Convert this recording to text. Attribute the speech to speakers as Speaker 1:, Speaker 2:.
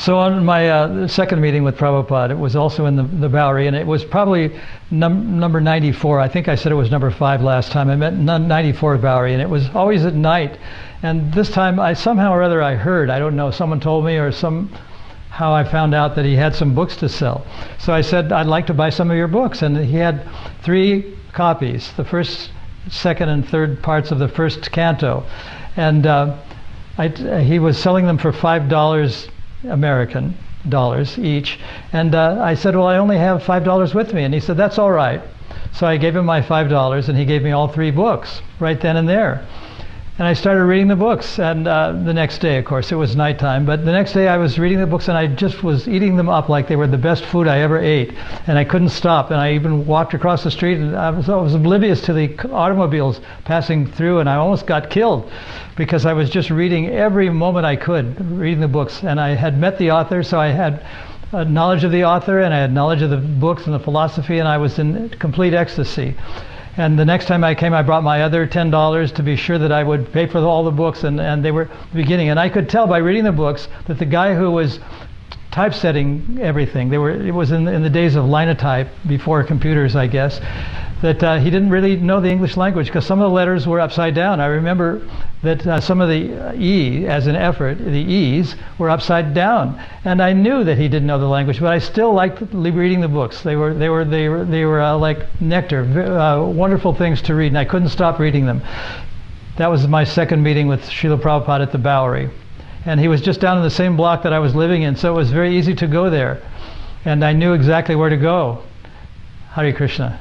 Speaker 1: So on my second meeting with Prabhupada, it was also in the Bowery, and it was probably number 94. I think I said it was number 5 last time. I meant 94 Bowery, and it was always at night. And this time, somehow or other I heard, I don't know, someone told me, or how I found out that he had some books to sell. So I said, I'd like to buy some of your books. And he had 3 copies, the first, second, and third parts of the first canto. And he was selling them for $5 American dollars each. And I said, well, I only have $5 with me. And he said, that's all right. So I gave him my $5, and he gave me all 3 books right then and there. And I started reading the books, and the next day, of course, it was nighttime, but the next day I was reading the books, and I just was eating them up like they were the best food I ever ate, and I couldn't stop. And I even walked across the street, and I was oblivious to the automobiles passing through, and I almost got killed because I was just reading every moment I could, reading the books. And I had met the author, so I had knowledge of the author, and I had knowledge of the books and the philosophy, and I was in complete ecstasy. And the next time I came, I brought my other $10 to be sure that I would pay for all the books, and they were beginning. And I could tell by reading the books that the guy who was typesetting everything, it was in the days of linotype, before computers, I guess, that he didn't really know the English language, because some of the letters were upside down. I remember that some of the E, as an effort, the E's were upside down, and I knew that he didn't know the language, but I still liked reading the books. They were like nectar, wonderful things to read, and I couldn't stop reading them. That was my second meeting with Srila Prabhupada at the Bowery, and he was just down in the same block that I was living in, so it was very easy to go there, and I knew exactly where to go. Hare Krishna.